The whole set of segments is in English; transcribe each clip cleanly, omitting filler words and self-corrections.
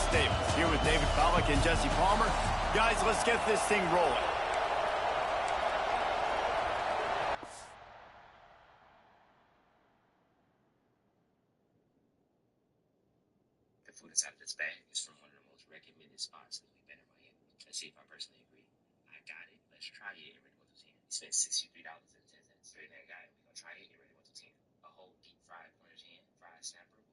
Stables, here with David Pollack and Jesse Palmer. Guys, let's get this thing rolling. The food inside of this bag is from one of the most recommended spots that we've been in Miami. Let's see if I personally agree. I got it. Let's try it. And ready 1 to 10. We spent $63.10. Straight that guy. We're gonna try it. And ready 1 to 10. A whole deep fried corner jam, fried snapper with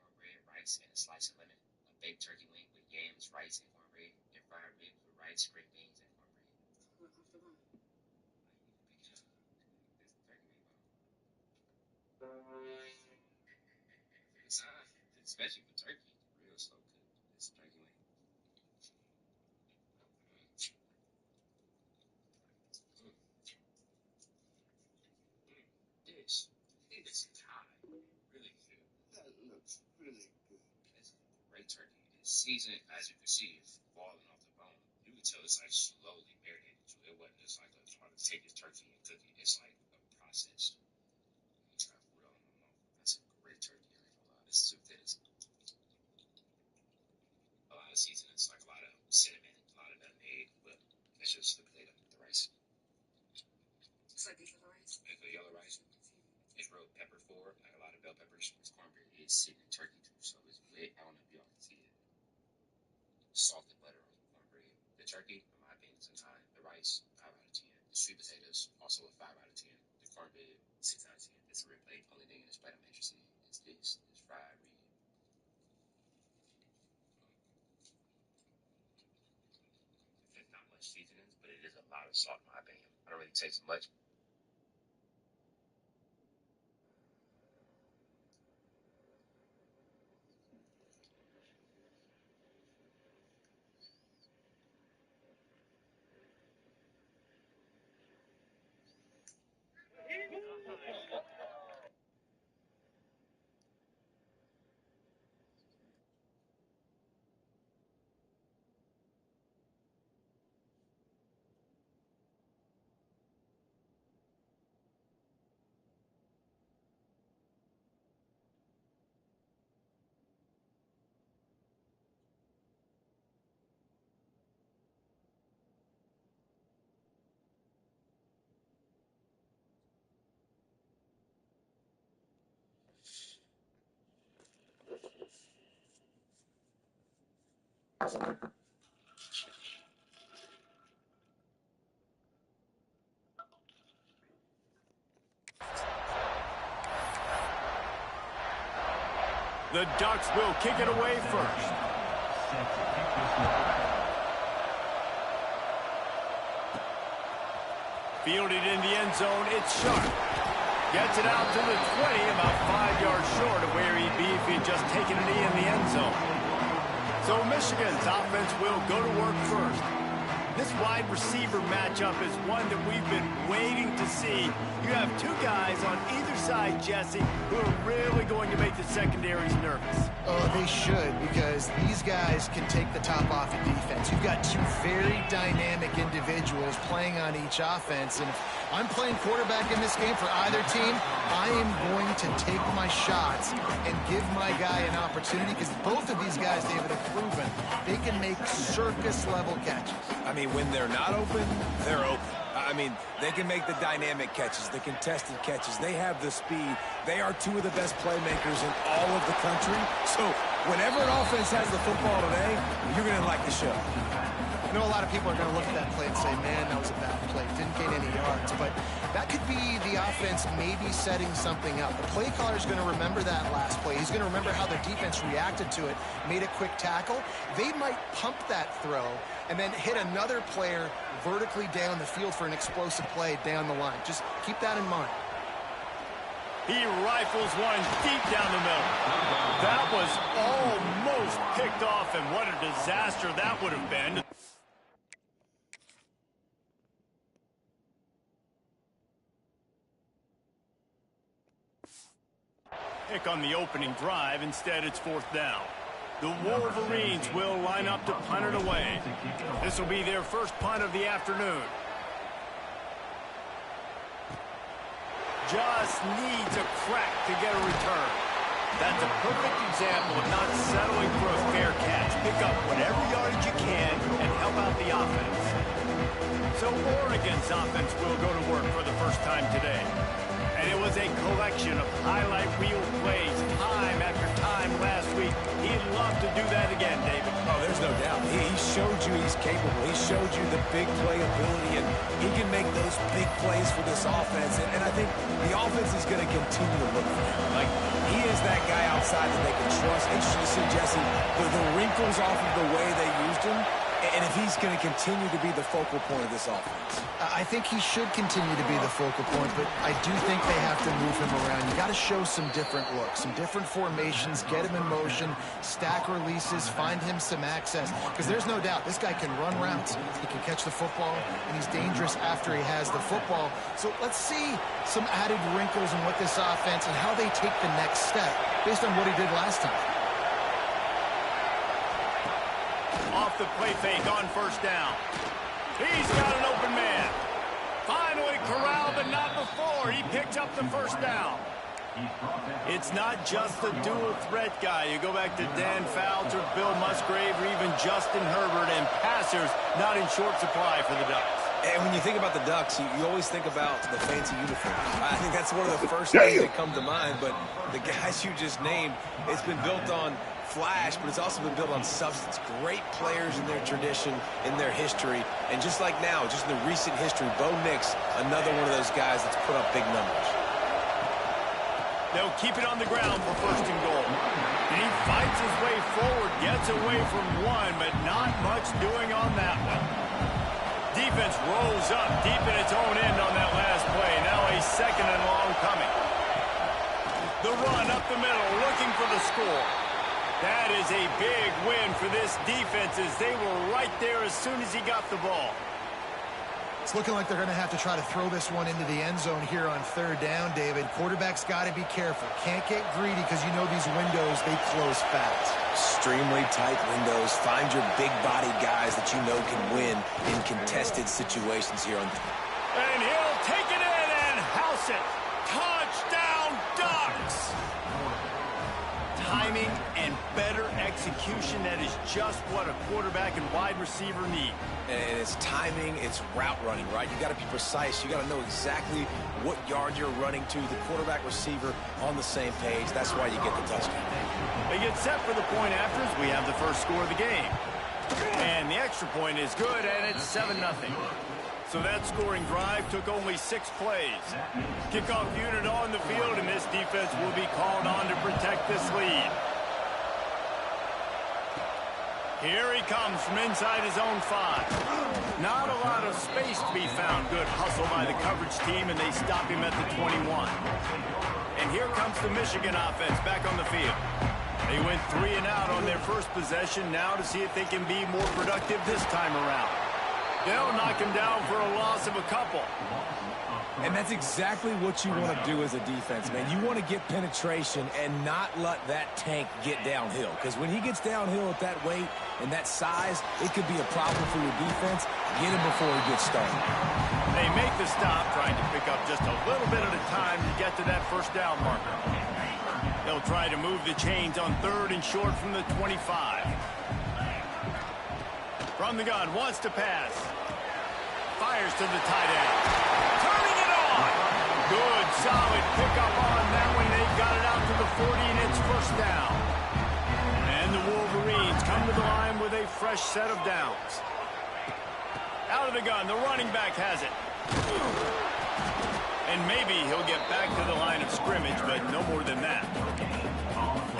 cornbread, rice, and a slice of lemon. A baked turkey wing with yams, rice, and cornbread. And fried ribs with rice, spring beans, and cornbread. Especially for turkey, real slow cooked. It's turkey wing. This Ncaa, really good. That looks really good. It's great turkey. It's seasoned, as you can see, it's falling off the bone. You can tell it's like slowly marinated, so it wasn't just like trying to take this turkey and cook it. It's like a process. That's a great turkey. I ain't gonna lie. This soup that is a lot of seasonings, like a lot of cinnamon, a lot of nutmeg, but it's just the potato, the rice. It's like these little rice. Like the yellow rice. It's real pepper forward, like a lot of bell peppers. This cornbread is sitting in turkey too, so it's wet. I don't know if y'all can see it. Salted butter on the cornbread. The turkey, in my opinion, is a 9. The rice, 5 out of 10. The sweet potatoes, also a 5 out of 10. The cornbread, 6 out of 10. It's a rib plate. Only thing in this plate I'm interested in is this fried rib. It's not much seasonings, but it is a lot of salt in my opinion. I don't really taste much. The Ducks will kick it away first. Fielded in the end zone, it's Sharp. Gets it out to the 20, about 5 yards short of where he'd be if he'd just taken a knee in the end zone. So Michigan's offense will go to work first. This wide receiver matchup is one that we've been waiting to see. You have two guys on either side, Jesse, who are really going to make the secondaries nervous. Oh, they should, because these guys can take the top off of defense. You've got two very dynamic individuals playing on each offense, and if I'm playing quarterback in this game for either team, I am going to take my shots and give my guy an opportunity, because both of these guys, David, have proven they can make circus-level catches. I mean, when they're not open, they're open. I mean, they can make the dynamic catches, the contested catches. They have the speed. They are two of the best playmakers in all of the country. So whenever an offense has the football today, you're going to like the show. I know a lot of people are going to look at that play and say, man, that was a bad play. Didn't gain any yards. But that could be the offense maybe setting something up. The play caller is going to remember that last play. He's going to remember how the defense reacted to it, made a quick tackle. They might pump that throw and then hit another player vertically down the field for an explosive play down the line. Just keep that in mind. He rifles one deep down the middle. That was almost picked off, and what a disaster that would have been. Pick on the opening drive. Instead, it's 4th down. The Wolverines will line up to punt it away. This will be their first punt of the afternoon. Just needs a crack to get a return. That's a perfect example of not settling for a fair catch. So Oregon's offense will go to work for the first time today. And it was a collection of highlight reel plays time after time last week. He'd love to do that again, David. Oh, there's no doubt. He showed you he's capable. He showed you the big play ability, and he can make those big plays for this offense. And I think the offense is going to continue to look for him. Like, he is that guy outside that they can trust. Interesting to see, Jesse, the wrinkles off of the way they used him, and if he's going to continue to be the focal point of this offense. I think he should continue to be the focal point, but I do think they have to move him around. You got to show some different looks, some different formations, get him in motion, stack releases, find him some access. Because there's no doubt this guy can run routes, he can catch the football, and he's dangerous after he has the football. So let's see some added wrinkles in what this offense and how they take the next step based on what he did last time. Off the play fake on first down. He's got an open man. Finally corralled, but not before. He picked up the first down. It's not just a dual threat guy. You go back to Dan Fouts or Bill Musgrave or even Justin Herbert, and passers not in short supply for the Ducks. And when you think about the Ducks, you always think about the fancy uniforms. I think that's one of the first things that come to mind. But the guys you just named, it's been built on flash, but it's also been built on substance. Great players in their tradition, in their history. And just like now, just in the recent history, Bo Nix, another one of those guys that's put up big numbers. They'll keep it on the ground for first and goal. And he fights his way forward, gets away from one, but not much doing on that one. Defense rolls up deep in its own end on that last play. Now a second and long coming. The run up the middle, looking for the score. That is a big win for this defense, as they were right there as soon as he got the ball. It's looking like they're going to have to try to throw this one into the end zone here on third down, David. Quarterback's got to be careful. Can't get greedy because you know these windows, they close fast. Extremely tight windows. Find your big-bodied guys that you know can win in contested situations here on. And he'll take it in and house it. Touchdown, Ducks! Timing and better execution, that is just what a quarterback and wide receiver need. And it's timing, it's route running, right? You got to be precise. You got to know exactly what yard you're running to. The quarterback receiver on the same page. That's why you get the touchdown. They get set for the point after as we have the first score of the game. And the extra point is good, and it's 7-0. So that scoring drive took only 6 plays. Kickoff unit on the field, and this defense will be called on to protect this lead. Here he comes from inside his own 5. Not a lot of space to be found. Good hustle by the coverage team, and they stop him at the 21. And here comes the Michigan offense back on the field. They went 3 and out on their first possession, now to see if they can be more productive this time around. They'll knock him down for a loss of a couple. And that's exactly what you want to do as a defense, man. You want to get penetration and not let that tank get downhill. Because when he gets downhill at that weight and that size, it could be a problem for your defense. Get him before he gets started. They make the stop, trying to pick up just a little bit at a time to get to that first down marker. They'll try to move the chains on 3rd and short from the 25. From the gun, wants to pass. Fires to the tight end. Turning it on. Good, solid pickup on that one. They've got it out to the 40, and it's first down. And the Wolverines come to the line with a fresh set of downs. Out of the gun, the running back has it. And maybe he'll get back to the line of scrimmage, but no more than that.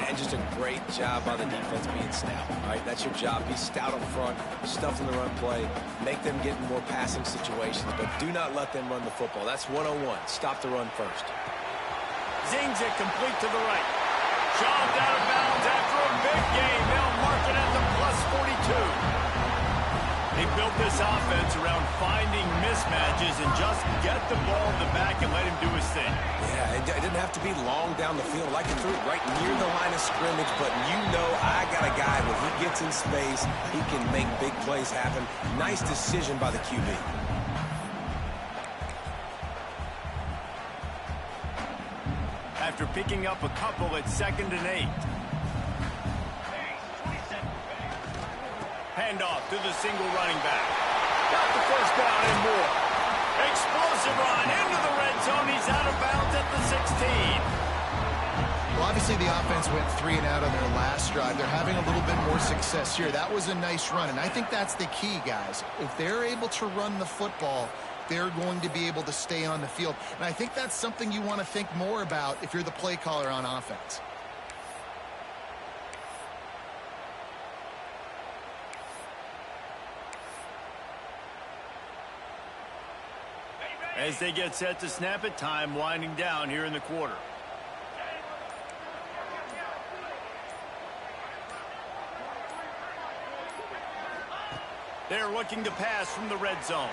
And just a great job by the defense being stout. All right, that's your job. Be stout up front, stuff in the run play, make them get in more passing situations, but do not let them run the football. That's 101. Stop the run first. Zings it complete to the right. Shoved out of bounds after a big game. They'll mark it at the +42. They built this offense around finding mismatches and just get the ball in the back and let him do his thing. Yeah, it didn't have to be long down the field. I can throw it right near the line of scrimmage, but you know I got a guy when he gets in space, he can make big plays happen. Nice decision by the QB. After picking up a couple at 2nd and 8. Handoff to the single running back. got the first down and more. Explosive run into the red zone. He's out of bounds at the 16. Well, obviously the offense went 3 and out on their last drive. They're having a little bit more success here. That was a nice run, and I think that's the key, guys. If they're able to run the football, they're going to be able to stay on the field. And I think that's something you want to think more about if you're the play caller on offense. As they get set to snap it, time winding down here in the quarter. They're looking to pass from the red zone.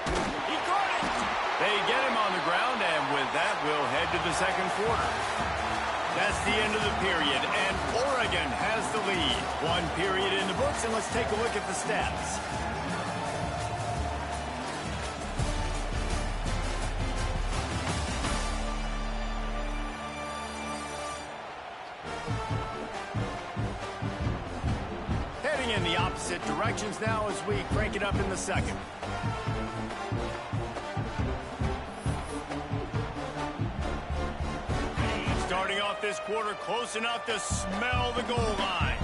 He caught it! They get him on the ground, and with that, we'll head to the second quarter. That's the end of the period, and Oregon has the lead. 1 period in the books, and let's take a look at the stats. Heading in the opposite directions now as we crank it up in the second. Starting off this quarter close enough to smell the goal line.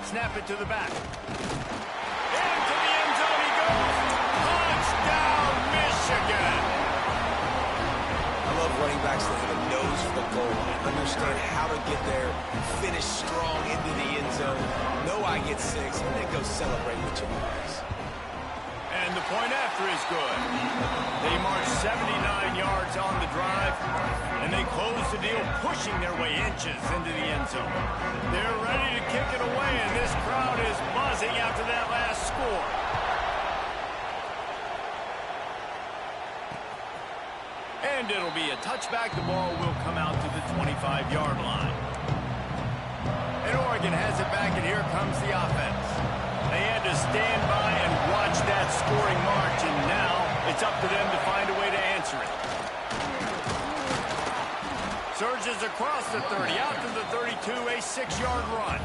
Snap it to the back. Into the end zone he goes. Touchdown, Michigan. I love running backs that have a nose for the goal line, understand how to get there, finish strong into the end zone, know I get 6, and then go celebrate with your boys. And the point after is good. They march 79 yards on the drive, and they close the deal, pushing their way inches into the end zone. They're ready to kick it away, and this crowd is buzzing after that last score. And it'll be a touchback. The ball will come out to the 25-yard line. And Oregon has it back, and here comes the offense. They had to stand by and watch that scoring march, and now it's up to them to find a way to answer it. Surges across the 30, out to the 32, a 6-yard run.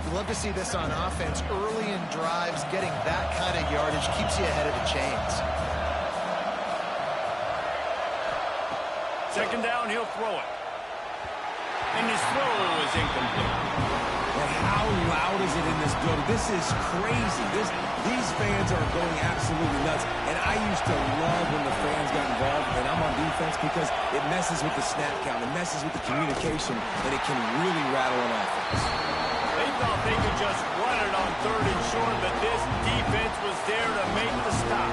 You love to see this on offense. Early in drives, getting that kind of yardage keeps you ahead of the chains. Second down, he'll throw it. And his throw is incomplete. And how loud is it in this building? This is crazy. These fans are going absolutely nuts. And I used to love when the fans got involved, and I'm on defense, because it messes with the snap count, it messes with the communication, and it can really rattle an offense. They thought they could just run it on 3rd and short, but this defense was there to make the stop.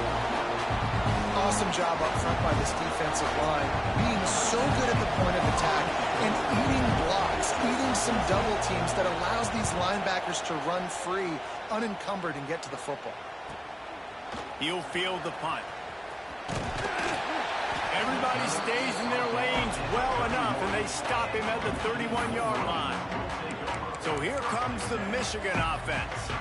Awesome job up front by this defensive line, being so good at the point of attack and eating blocks, eating some double teams that allows these linebackers to run free, unencumbered, and get to the football. He'll field the punt. Everybody stays in their lanes well enough, and they stop him at the 31-yard line. So here comes the Michigan offense.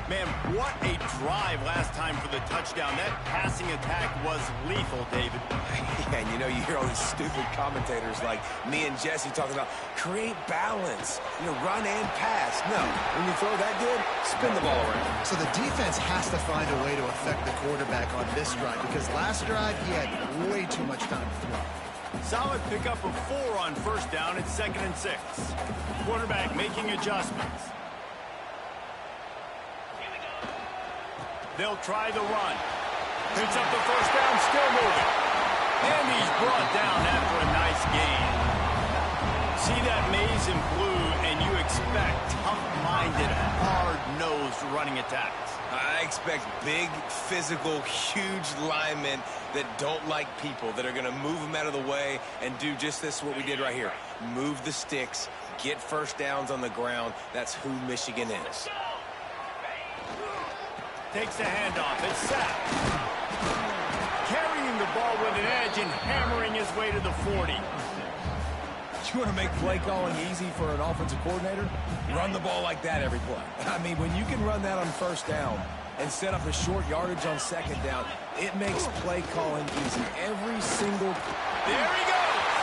Man, what a drive last time for the touchdown. That passing attack was lethal, David. Yeah, and you know, you hear all these stupid commentators like me and Jesse talking about create balance, run and pass. No, when you throw that good, spin the ball around. So the defense has to find a way to affect the quarterback on this drive, because last drive he had way too much time to throw. Solid pickup of 4 on first down. It's 2nd and 6. Quarterback making adjustments. They'll try the run. Picks up the first down, still moving. And he's brought down after a nice gain. See that maze in blue, and you expect tough-minded, hard-nosed running attacks. I expect big, physical, huge linemen that don't like people, that are going to move them out of the way and do just this, what we did right here. Move the sticks, get first downs on the ground. That's who Michigan is. Takes a handoff. It's sacked. Carrying the ball with an edge and hammering his way to the 40. You want to make play calling easy for an offensive coordinator? Run the ball like that every play. I mean, when you can run that on first down and set up a short yardage on second down, it makes play calling easy. Every single... There he goes!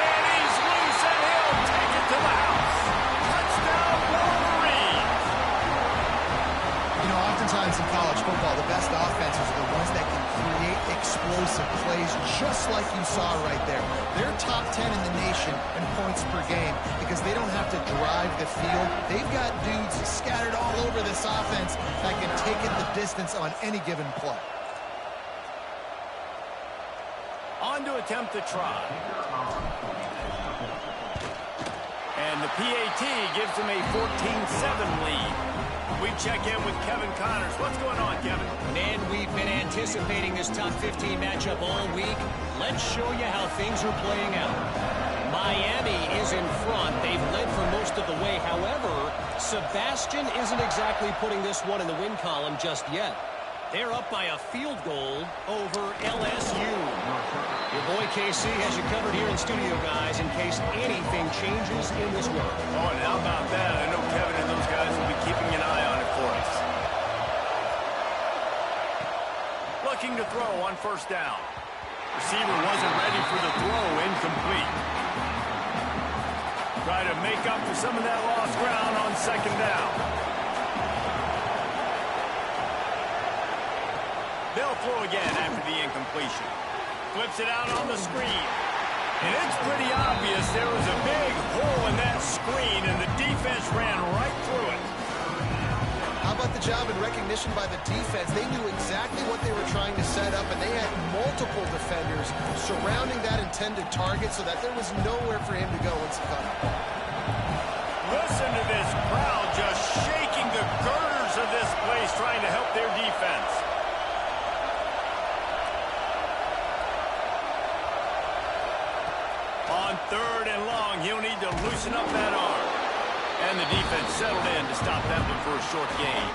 And he's loose, and he'll take it to the house. Touchdown, Wolverine! just like you saw right there. They're top 10 in the nation in points per game because they don't have to drive the field. They've got dudes scattered all over this offense that can take it the distance on any given play. On to attempt the try. And the PAT gives them a 14-7 lead. We check in with Kevin Connors. What's going on, Kevin? Man, we've been anticipating this top 15 matchup all week. Let's show you how things are playing out. Miami is in front. They've led for most of the way. However, Sebastian isn't exactly putting this one in the win column just yet. They're up by a field goal over LSU. Your boy KC has you covered here in studio, guys, in case anything changes in this one. Oh, and how about that? I know Kevin and those guys will be keeping an eye on it for us. Looking to throw on first down. Receiver wasn't ready for the throw, incomplete. Try to make up for some of that lost ground on second down. They'll throw again after the incompletion. Flips it out on the screen. And it's pretty obvious there was a big hole in that screen, and the defense ran right through it. How about the job and recognition by the defense? They knew exactly what they were trying to set up, and they had multiple defenders surrounding that intended target so that there was nowhere for him to go once he caught it. Listen to this crowd just shaking the girders of this place trying to help their defense. On third and long, he'll need to loosen up that arm. And the defense settled in to stop that one for a short gain.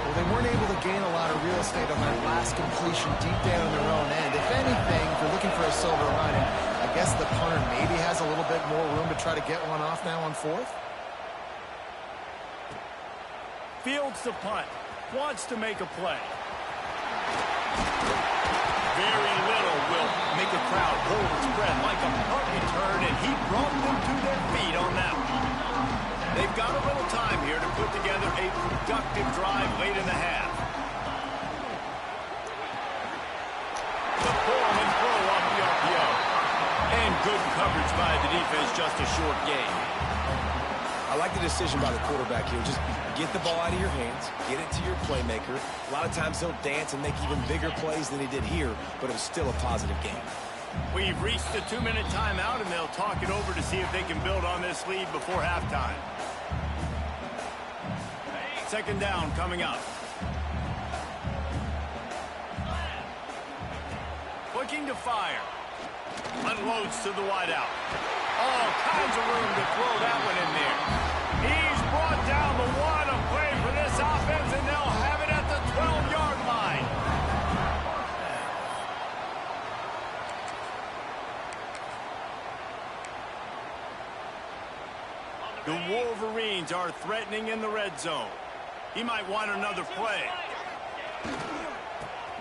Well, they weren't able to gain a lot of real estate on that last completion deep down on their own end. If anything, if you're looking for a silver lining, I guess the punter maybe has a little bit more room to try to get one off now on fourth. Fields the punt. Wants to make a play. Very little will make a crowd hold its breath like a punt return, and he brought them to their feet on that one. They've got a little time here to put together a productive drive late in the half. The Pullman throw off the RPO. And good coverage by the defense, just a short gain. I like the decision by the quarterback here. Just get the ball out of your hands, get it to your playmaker. A lot of times he'll dance and make even bigger plays than he did here, but it was still a positive game. We've reached the 2-minute timeout, and they'll talk it over to see if they can build on this lead before halftime. Second down coming up. Looking to fire. Unloads to the wideout. All kinds of room to throw that one in there. He's brought down the one, a play for this offense, and they'll have it at the 12-yard line. The Wolverines are threatening in the red zone. He might want another play.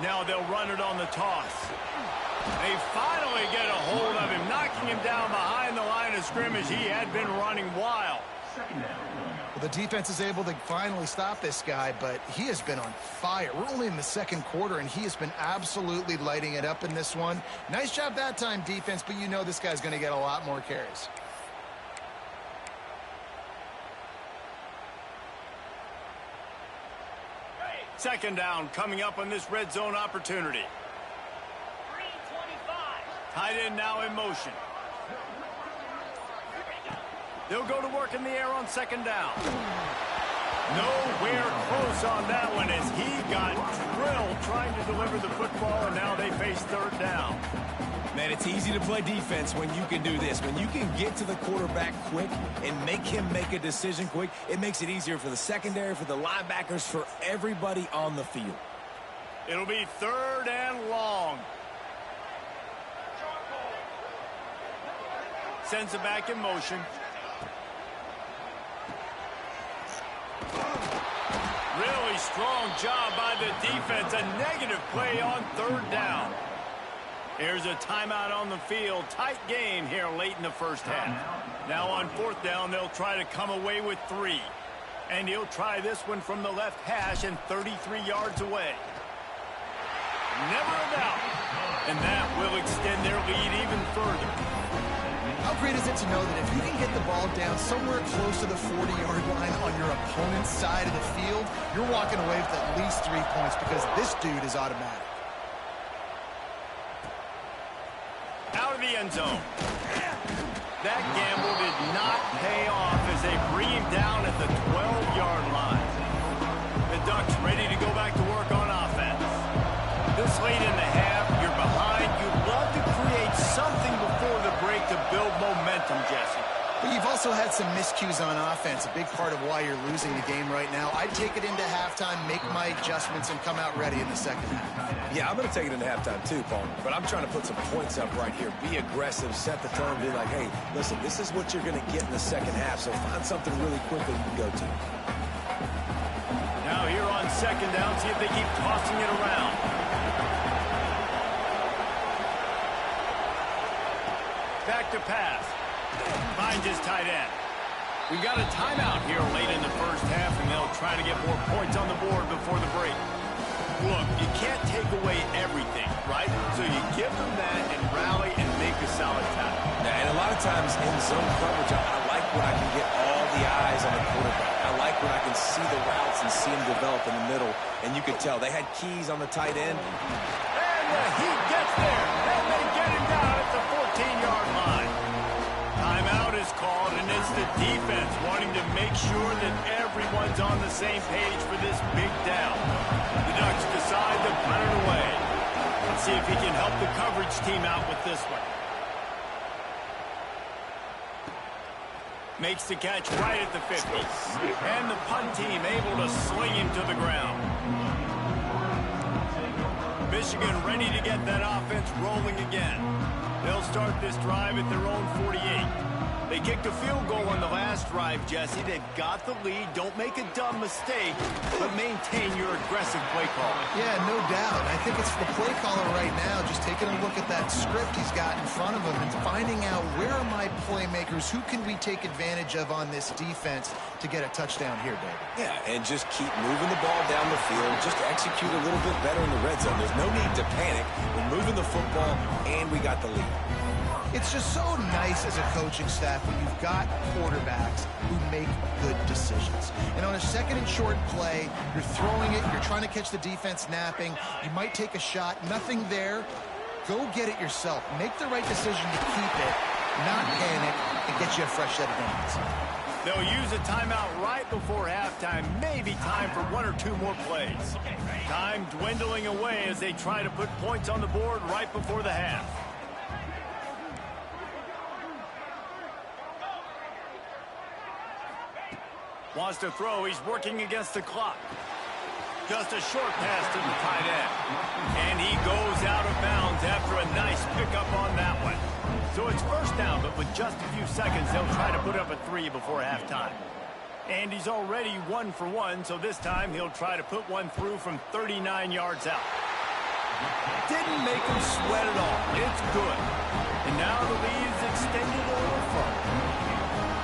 Now they'll run it on the toss. They finally get a hold of him, knocking him down behind the line of scrimmage. He had been running wild. Well, the defense is able to finally stop this guy, but he has been on fire. We're only in the second quarter, and he has been absolutely lighting it up in this one. Nice job that time, defense, but you know this guy's going to get a lot more carries. Second down coming up on this red zone opportunity. Tight end now in motion. They'll go to work in the air on second down. Nowhere close on that one as he got drilled trying to deliver the football, and now they face third down. Man, it's easy to play defense when you can do this. When you can get to the quarterback quick and make him make a decision quick, it makes it easier for the secondary, for the linebackers, for everybody on the field. It'll be third and long. Sends it back in motion. Really strong job by the defense. A negative play on third down. Here's a timeout on the field. Tight game here late in the first half. Now on fourth down, they'll try to come away with 3. And he'll try this one from the left hash and 33 yards away. Never a doubt. And that will extend their lead even further. How great is it to know that if you can get the ball down somewhere close to the 40-yard line on your opponent's side of the field, you're walking away with at least 3 points because this dude is automatic. Out of the end zone. That gamble did not pay off as they bring him down at the 12-yard line. The Ducks ready to go back to work on offense. This late in the half, you're behind. You'd love to create something before the break to build momentum, Jesse. But you've also had some miscues on offense, a big part of why you're losing the game right now. I'd take it into halftime, make my adjustments, and come out ready in the second half. Yeah, I'm going to take it into halftime too, Paul. But I'm trying to put some points up right here. Be aggressive, set the tone, be like, hey, listen, this is what you're going to get in the second half, so find something really quickly you can go to. Now here on second down, see if they keep tossing it around. Back to pass. Finds his tight end. We've got a timeout here late in the first half, and they'll try to get more points on the board before the break. Look, you can't take away everything, right? So you give them that and rally and make a solid tackle. Yeah, and a lot of times in zone coverage, I like when I can get all the eyes on the quarterback. I like when I can see the routes and see them develop in the middle. And you could tell they had keys on the tight end. And the heat gets there, and they get him down at the 14-yard line. Timeout is called, and it's the defense wanting to make sure that everyone's on the same page for this big down. The Ducks decide to punt it away. Let's see if he can help the coverage team out with this one. Makes the catch right at the 50. And the punt team able to sling him to the ground. Michigan ready to get that offense rolling again. They'll start this drive at their own 48. They kicked a field goal on the last drive, Jesse. They've got the lead. Don't make a dumb mistake, but maintain your aggressive play call. Yeah, no doubt. I think it's the play caller right now just taking a look at that script he's got in front of him and finding out where are my playmakers, who can we take advantage of on this defense to get a touchdown here, David. Yeah, and just keep moving the ball down the field. Just execute a little bit better in the red zone. There's no need to panic. We're moving the football, and we got the lead. It's just so nice as a coaching staff when you've got quarterbacks who make good decisions. And on a second and short play, you're throwing it, you're trying to catch the defense napping, you might take a shot, nothing there. Go get it yourself. Make the right decision to keep it, not panic, and get you a fresh set of hands. They'll use a timeout right before halftime. Maybe time for one or two more plays. Time dwindling away as they try to put points on the board right before the half. Wants to throw. He's working against the clock. Just a short pass to the tight end. And he goes out of bounds after a nice pickup on that one. So it's first down, but with just a few seconds, they'll try to put up a 3 before halftime. And he's already 1 for 1, so this time he'll try to put one through from 39 yards out. Didn't make him sweat at all. It's good. And now the lead is extended a little further.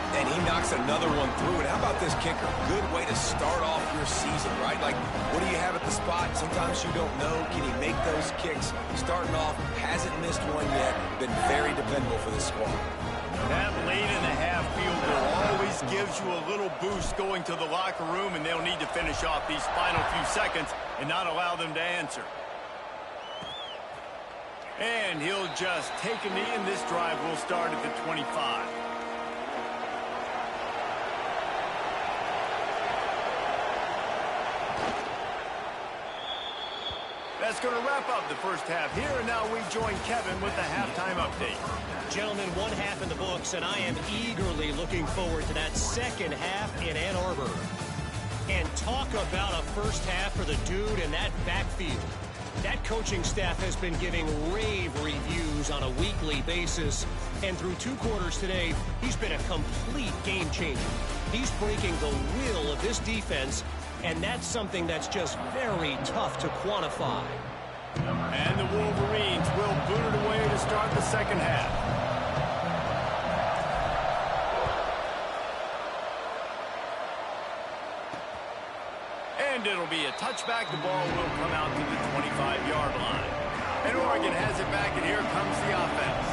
And he knocks another one through. And how about this kicker? Good way to start off your season, right? Like, what do you have at the spot? Sometimes you don't know. Can he make those kicks? Starting off, hasn't missed one yet. Been very dependable for this squad. That late in the half field goal always gives you a little boost going to the locker room, and they'll need to finish off these final few seconds and not allow them to answer. And he'll just take a knee, and this drive will start at the 25. That's going to wrap up the first half here, and now we join Kevin with the halftime update. Gentlemen, one half in the books, and I am eagerly looking forward to that second half in Ann Arbor. And talk about a first half for the dude in that backfield. That coaching staff has been giving rave reviews on a weekly basis, and through 2 quarters today, he's been a complete game changer. He's breaking the will of this defense, and that's something that's just very tough to quantify. And the Wolverines will boot it away to start the second half. And it'll be a touchback. The ball will come out to the 25-yard line. And Oregon has it back, and here comes the offense.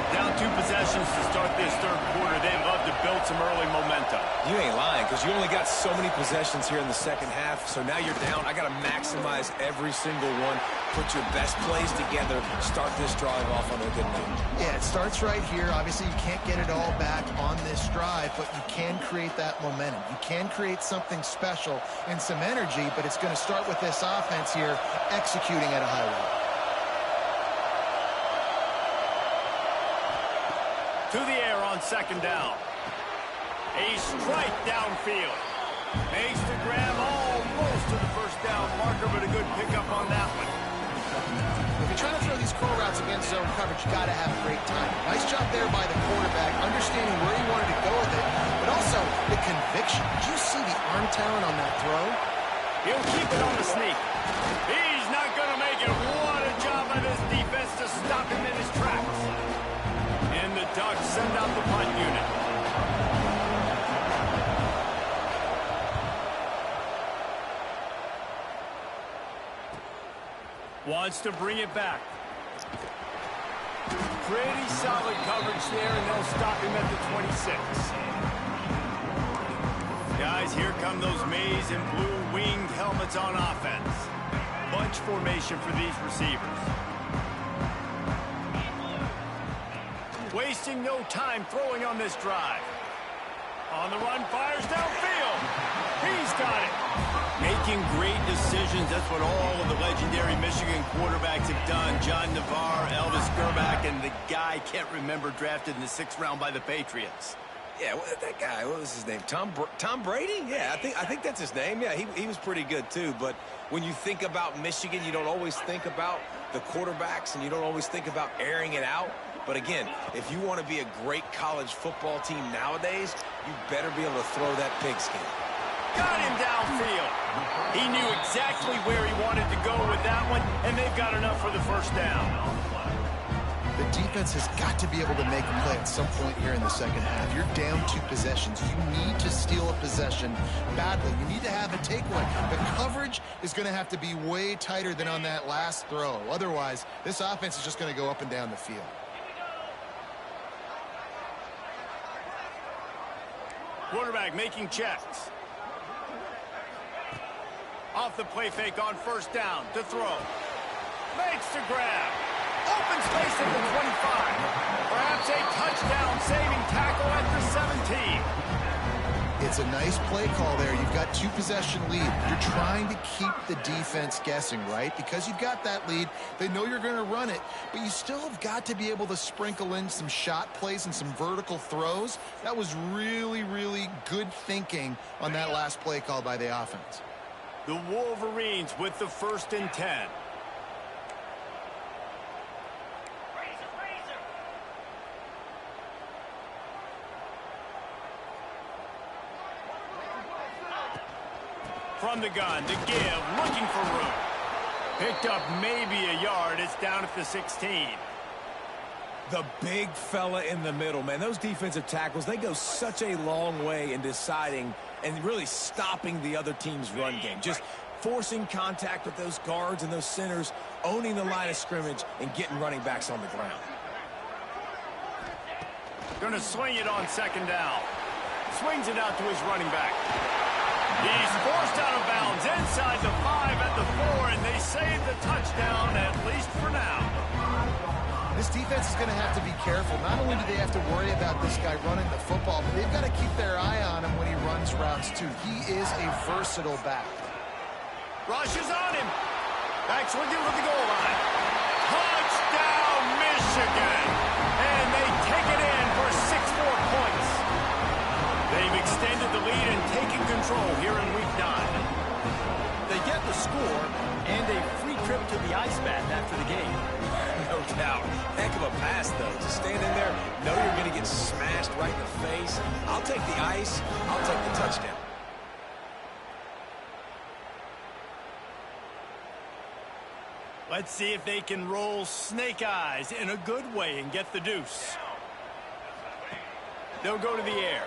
Down 2 possessions to start this third quarter. They'd love to build some early momentum. You ain't lying, because you only got so many possessions here in the second half, so now you're down. I got to maximize every single one. Put your best plays together. Start this drive off on a good note. Yeah, it starts right here. Obviously, you can't get it all back on this drive, but you can create that momentum. You can create something special and some energy, but it's going to start with this offense here executing at a high level. To the air on second down. A strike downfield. Makes the grab almost to the first down marker, but a good pickup on that one. If you're trying to throw these curl routes against zone coverage, you got to have a great time. Nice job there by the quarterback, understanding where he wanted to go with it, but also the conviction. Did you see the arm talent on that throw? He'll keep it on the sneak. He's not going to make it. What a job by this defense to stop him in his tracks. And the Ducks send out the punt unit. Wants to bring it back. Pretty solid coverage there, and they'll stop him at the 26. Guys, here come those maize and blue winged helmets on offense. Bunch formation for these receivers. Wasting no time throwing on this drive. On the run, fires downfield. He's got it. Making great decisions. That's what all of the legendary Michigan quarterbacks have done. John Navarre, Elvis Gerbach, and the guy can't remember drafted in the 6th round by the Patriots. Yeah, that guy, what was his name? Tom Brady? Yeah, I think that's his name. Yeah, he was pretty good too. But when you think about Michigan, you don't always think about the quarterbacks, and you don't always think about airing it out. But again, if you want to be a great college football team nowadays, you better be able to throw that pigskin. Got him downfield. He knew exactly where he wanted to go with that one, and they've got enough for the first down. The defense has got to be able to make a play at some point here in the second half. You're down 2 possessions. You need to steal a possession badly. You need to have a takeaway. The coverage is going to have to be way tighter than on that last throw. Otherwise, this offense is just going to go up and down the field. Quarterback making checks. Off the play fake on first down to throw. Makes the grab. Open space at the 25. Perhaps a touchdown saving tackle at the 17. It's a nice play call there. You've got 2 possession lead. You're trying to keep the defense guessing, right? Because you've got that lead, they know you're going to run it, but you still have got to be able to sprinkle in some shot plays and some vertical throws. That was really, really good thinking on that last play call by the offense. The Wolverines with the 1st and 10. From the gun to give, looking for room. Picked up maybe a yard. It's down at the 16. The big fella in the middle, man. Those defensive tackles, they go such a long way in deciding and really stopping the other team's run game. Just forcing contact with those guards and those centers, owning the line of scrimmage, and getting running backs on the ground. Going to swing it on second down. Swings it out to his running back. He's forced out of bounds inside the 5 at the 4, and they save the touchdown, at least for now. This defense is going to have to be careful. Not only do they have to worry about this guy running the football, but they've got to keep their eye on him when he runs routes, too. He is a versatile back. Rushes on him. Back swinging with the goal line. Touchdown, Michigan. And they take it in for 6 more points. They've extended the lead and taken control here in Week 9. They get the score and a free trip to the ice bath after the game. No doubt. Heck of a pass, though. Just standing there, know you're going to get smashed right in the face. I'll take the ice. I'll take the touchdown. Let's see if they can roll snake eyes in a good way and get the deuce. They'll go to the air.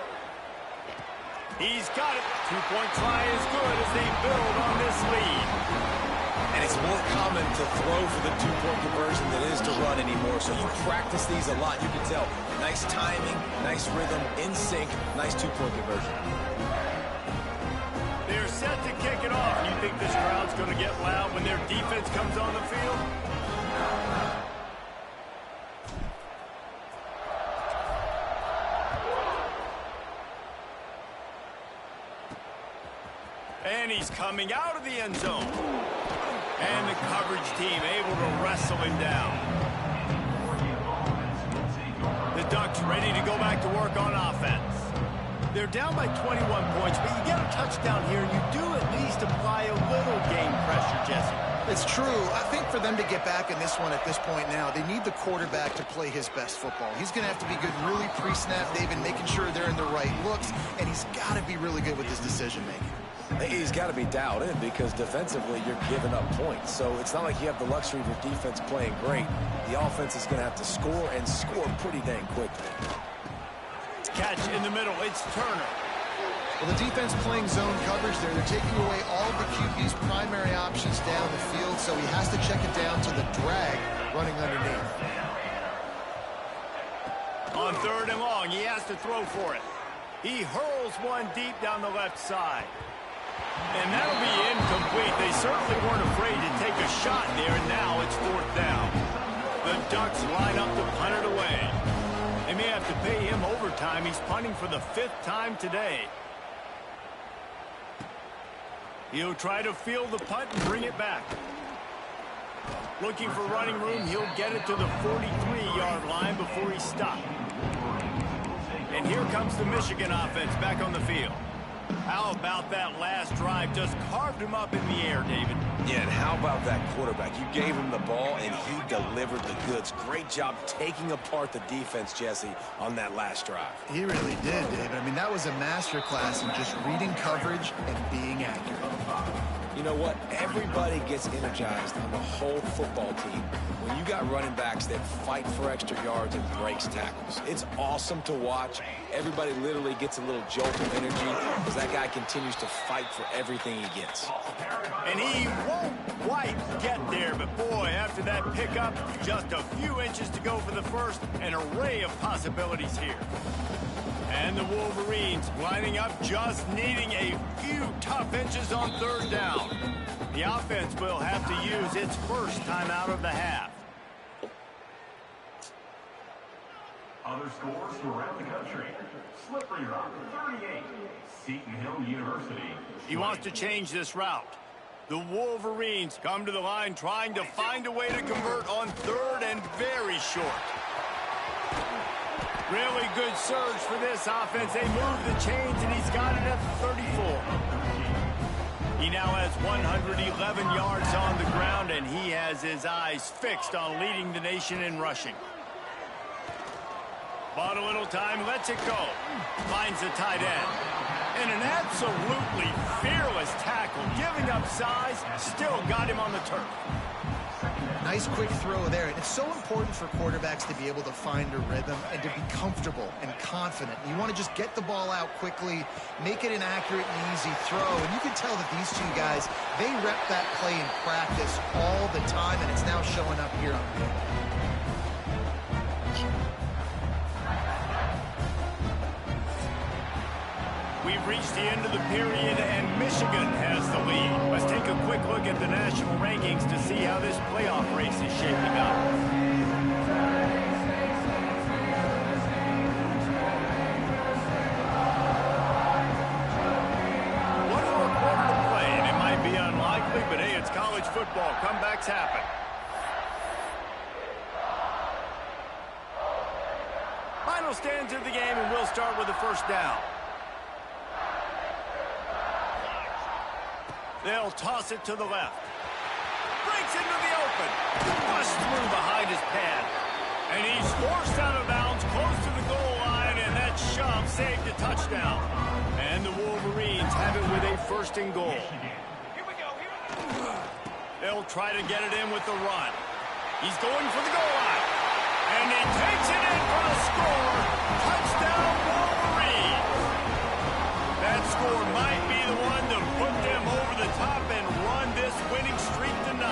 He's got it. 2-point try is good as they build on this lead. And it's more common to throw for the two-point conversion than it is to run anymore. So you practice these a lot. You can tell. Nice timing, nice rhythm, in sync, nice two-point conversion. They're set to kick it off. You think this crowd's going to get loud when their defense comes on the field? And he's coming out of the end zone. And the coverage team able to wrestle him down. The Ducks ready to go back to work on offense. They're down by 21 points, but you get a touchdown here, you do at least apply a little game pressure, Jesse. It's true. I think for them to get back in this one at this point now, they need the quarterback to play his best football. He's going to have to be good really pre-snap, David, making sure they're in the right looks, and he's got to be really good with his decision-making. He's got to be dialed in because defensively you're giving up points. So it's not like you have the luxury of your defense playing great. The offense is going to have to score and score pretty dang quickly. Catch in the middle. It's Turner. Well, the defense playing zone coverage there. They're taking away all of the QB's primary options down the field, so he has to check it down to the drag running underneath. On 3rd and long, he has to throw for it. He hurls one deep down the left side. And that'll be incomplete. They certainly weren't afraid to take a shot there, and now it's 4th down. The Ducks line up to punt it away. They may have to pay him overtime. He's punting for the 5th time today. He'll try to field the punt and bring it back. Looking for running room. He'll get it to the 43-yard line before he stopped. And here comes the Michigan offense back on the field. How about that last drive? Just carved him up in the air, David. Yeah, and how about that quarterback? You gave him the ball, and he delivered the goods. Great job taking apart the defense, Jesse, on that last drive. He really did, David. I mean, that was a masterclass in just reading coverage and being accurate. You know what? Everybody gets energized on the whole football team when you got running backs that fight for extra yards and breaks tackles. It's awesome to watch. Everybody literally gets a little jolt of energy as that guy continues to fight for everything he gets. And he won't quite get there, but boy, after that pickup, just a few inches to go for the first. An array of possibilities here. And the Wolverines lining up, just needing a few tough inches on 3rd down. The offense will have to use its first timeout of the half. Other scores from around the country. Slippery Rock, 38. Seton Hill University. He wants to change this route. The Wolverines come to the line trying to find a way to convert on 3rd and very short. Really good surge for this offense. They move the chains, and he's got it at the 34. He now has 111 yards on the ground, and he has his eyes fixed on leading the nation in rushing. Bought a little time, lets it go. Finds the tight end. And an absolutely fearless tackle. Giving up size, still got him on the turf. Nice quick throw there. And it's so important for quarterbacks to be able to find a rhythm and to be comfortable and confident. You want to just get the ball out quickly, make it an accurate and easy throw. And you can tell that these two guys, they rep that play in practice all the time, and it's now showing up here on the field. We've reached the end of the period, and Michigan has the lead. Let's take a quick look at the national rankings to see how this playoff race is shaping up. One more quarter to play, and it might be unlikely, but hey, it's college football. Comebacks happen. Final stands of the game, and we'll start with the first down. They'll toss it to the left. Breaks into the open. Busts through behind his pad. And he's forced out of bounds close to the goal line, and that shove saved a touchdown. And the Wolverines have it with a 1st and goal. Here we go. They'll try to get it in with the run. He's going for the goal line. And he takes it in for the score. Touchdown, Wolverines. That score might be the one to put them over the top and run this winning streak tonight.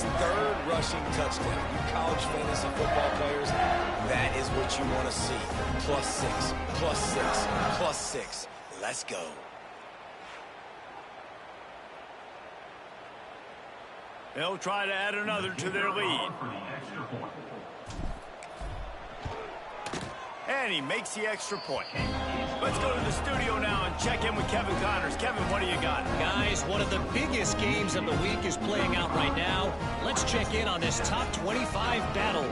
his third rushing touchdown. You college fantasy football players, that is what you want to see. +6, +6, +6. Let's go. They'll try to add another to their lead. And he makes the extra point. Let's go to the studio now and check in with Kevin Connors. Kevin, what do you got? Guys, one of the biggest games of the week is playing out right now. Let's check in on this top 25 battle.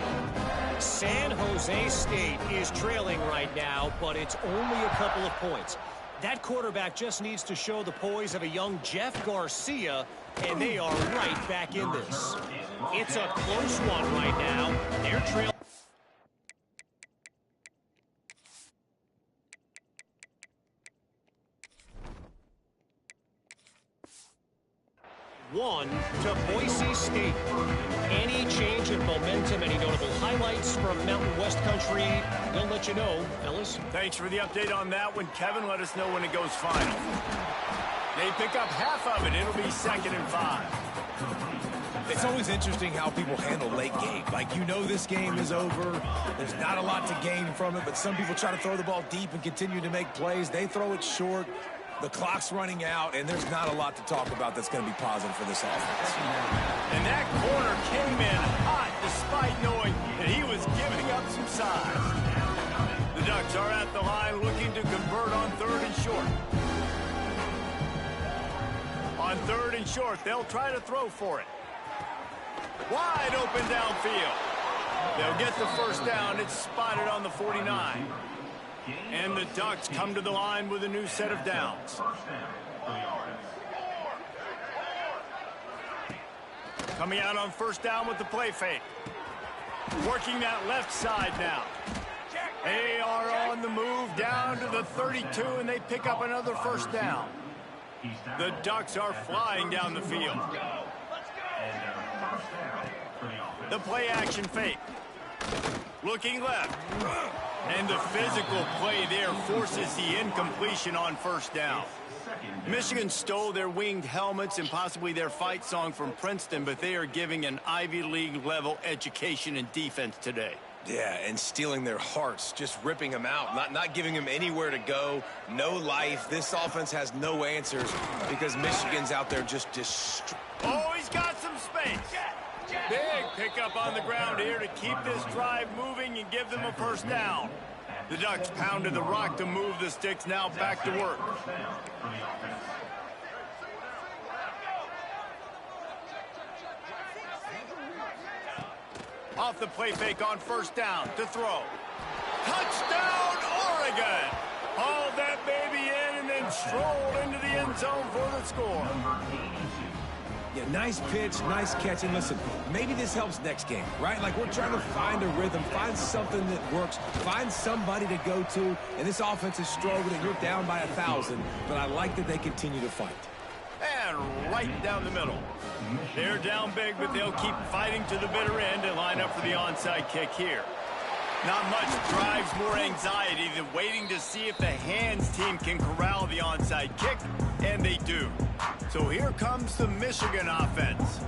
San Jose State is trailing right now, but it's only a couple of points. That quarterback just needs to show the poise of a young Jeff Garcia, and they are right back in this. It's a close one right now. They're trailing. One to Boise State. Any change in momentum, any notable highlights from Mountain West Country? We'll let you know, fellas. Thanks for the update on that one, Kevin. Let us know when it goes final. They pick up half of it. It'll be 2nd and 5. It's always interesting how people handle late game. Like, you know this game is over. There's not a lot to gain from it, but some people try to throw the ball deep and continue to make plays. They throw it short. The clock's running out, and there's not a lot to talk about that's going to be positive for this offense. And that corner came in hot despite knowing that he was giving up some size. The Ducks are at the line looking to convert on 3rd and short. On 3rd and short, they'll try to throw for it. Wide open downfield. They'll get the first down. It's spotted on the 49. And the Ducks come to the line with a new set of downs. Coming out on 1st down with the play fake. Working that left side now. They are on the move down to the 32, and they pick up another 1st down. The Ducks are flying down the field. The play action fake. Looking left. And the physical play there forces the incompletion on 1st down. Michigan stole their winged helmets and possibly their fight song from Princeton, but they are giving an Ivy League level education and defense today. Yeah, and stealing their hearts, just ripping them out, not giving them anywhere to go, no life. This offense has no answers because Michigan's out there just destroying. Oh, he's got some space. Big pickup on the ground here to keep this drive moving and give them a 1st down. The Ducks pounded the rock to move the sticks, now back to work. Off the play fake on 1st down to throw. Touchdown, Oregon! Hauled that baby in and then strolled into the end zone for the score. Yeah, nice pitch, nice catch. And listen, maybe this helps next game, right? Like, we're trying to find a rhythm, find something that works, find somebody to go to. And this offense is struggling. You're down by 1,000, but I like that they continue to fight. And right down the middle. They're down big, but they'll keep fighting to the bitter end and line up for the onside kick here. Not much drives more anxiety than waiting to see if the hands team can corral the onside kick, and they do. So here comes the Michigan offense.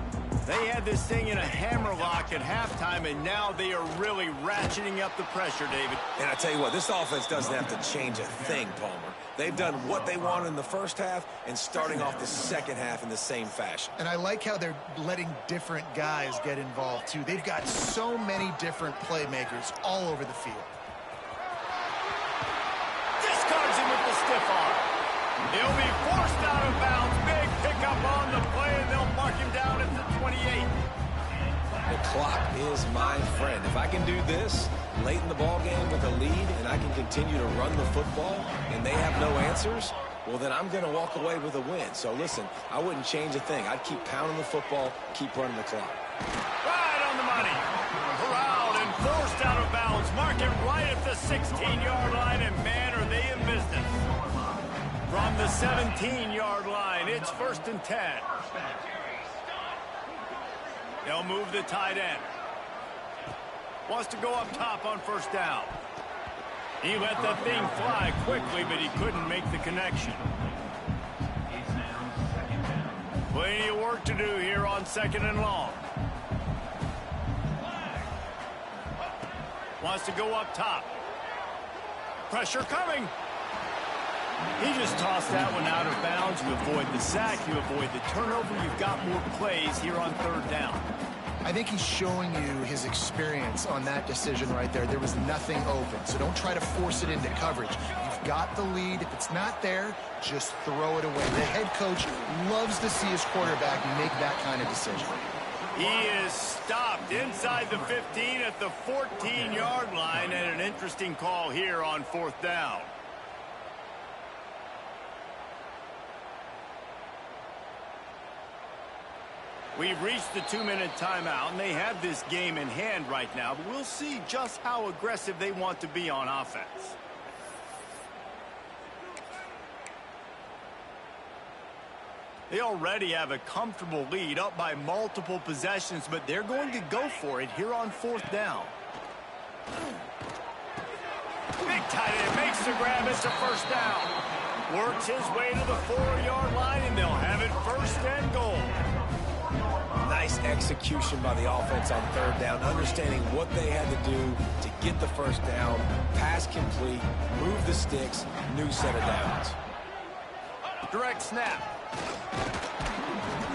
They had this thing in a hammerlock at halftime, and now they are really ratcheting up the pressure, David. And I tell you what, this offense doesn't have to change a thing, Palmer. They've done what they wanted in the 1st half and starting off the 2nd half in the same fashion. And I like how they're letting different guys get involved, too. They've got so many different playmakers all over the field. Discards him with the stiff arm. He'll be forced out of bounds. Big pickup on the play, and they'll mark him down at the 28. The clock is my friend. If I can do this late in the ball game with a lead and I can continue to run the football and they have no answers, well, then I'm going to walk away with a win. So, listen, I wouldn't change a thing. I'd keep pounding the football, keep running the clock. Right on the money. Corralled and forced out of bounds. Mark him right at the 16-yard line, and, man, are they in business. From the 17-yard line, it's 1st and 10. They'll move the tight end. Wants to go up top on 1st down. He let the thing fly quickly, but he couldn't make the connection. Plenty of work to do here on 2nd and long. Wants to go up top. Pressure coming. He just tossed that one out of bounds. You avoid the sack. You avoid the turnover. You've got more plays here on third down. I think he's showing you his experience on that decision right there. There was nothing open, so don't try to force it into coverage. You've got the lead. If it's not there, just throw it away. The head coach loves to see his quarterback make that kind of decision. He is stopped inside the 15 at the 14-yard line, and an interesting call here on fourth down. We've reached the 2-minute timeout, and they have this game in hand right now, but we'll see just how aggressive they want to be on offense. They already have a comfortable lead, up by multiple possessions, but they're going to go for it here on fourth down. Big tight end makes the grab. It's a first down. Works his way to the 4-yard line, and they'll have it first and goal. Nice execution by the offense on third down, understanding what they had to do to get the first down, pass complete, move the sticks, new set of downs. Direct snap.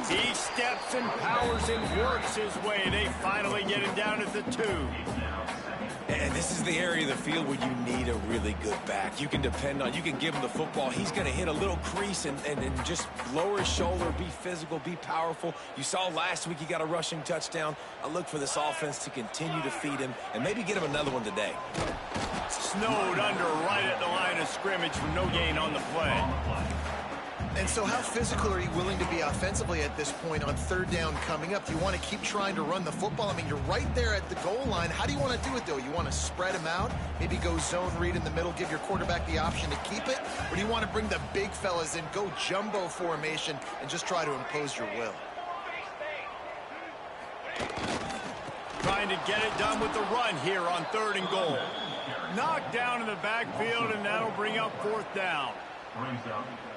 He steps and powers and works his way. They finally get him down at the 2. And this is the area of the field where you need a really good back. You can depend on, you can give him the football. He's going to hit a little crease and just lower his shoulder, be physical, be powerful. You saw last week he got a rushing touchdown. I look for this offense to continue to feed him and maybe get him another one today. Snowed under right at the line of scrimmage for no gain on the play. And so how physical are you willing to be offensively at this point on third down coming up? Do you want to keep trying to run the football? I mean, you're right there at the goal line. How do you want to do it, though? You want to spread them out, maybe go zone read in the middle, give your quarterback the option to keep it? Or do you want to bring the big fellas in, go jumbo formation, and just try to impose your will? Trying to get it done with the run here on third and goal. Knocked down in the backfield, and that'll bring up fourth down.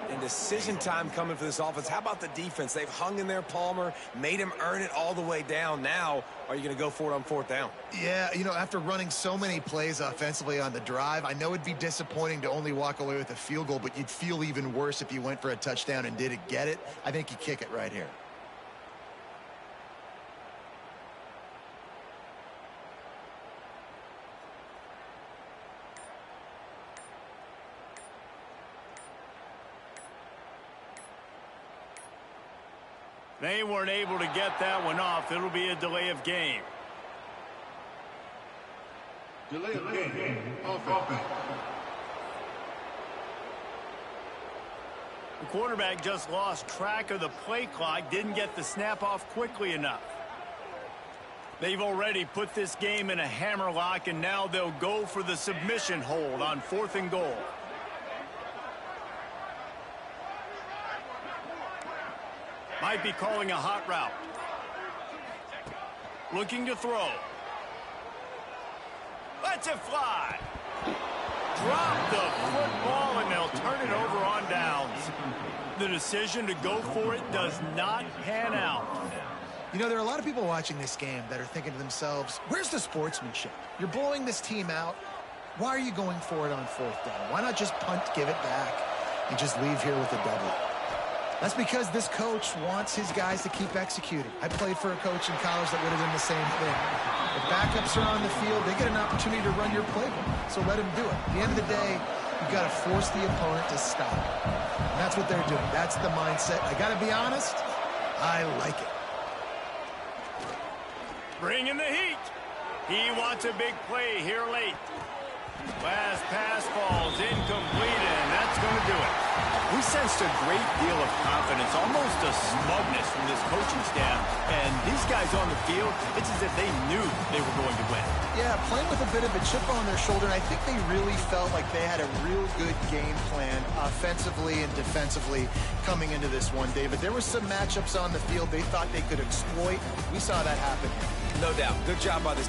And decision time coming for this offense. How about the defense? They've hung in there, Palmer, made him earn it all the way down. Now, are you going to go for it on fourth down? Yeah, you know, after running so many plays offensively on the drive, I know it'd be disappointing to only walk away with a field goal, but you'd feel even worse if you went for a touchdown and didn't get it. I think you kick it right here. They weren't able to get that one off. It'll be a delay of game. Delay of game. Offense. The quarterback just lost track of the play clock, didn't get the snap off quickly enough. They've already put this game in a hammerlock, and now they'll go for the submission hold on fourth and goal. Might be calling a hot route. Looking to throw. Lets it fly. Drop the football, and they'll turn it over on downs. The decision to go for it does not pan out. You know, there are a lot of people watching this game that are thinking to themselves, where's the sportsmanship? You're blowing this team out. Why are you going for it on fourth down? Why not just punt, give it back, and just leave here with a double? That's because this coach wants his guys to keep executing. I played for a coach in college that would have done the same thing. If backups are on the field, they get an opportunity to run your playbook, so let them do it. At the end of the day, you've got to force the opponent to stop. And that's what they're doing. That's the mindset. I got to be honest, I like it. Bringing the heat. He wants a big play here late. Last pass falls incomplete, and that's going to do it. We sensed a great deal of confidence, almost a smugness from this coaching staff. And these guys on the field, it's as if they knew they were going to win. Yeah, playing with a bit of a chip on their shoulder, and I think they really felt like they had a real good game plan offensively and defensively coming into this one, David. There were some matchups on the field they thought they could exploit. We saw that happen. No doubt. Good job by this.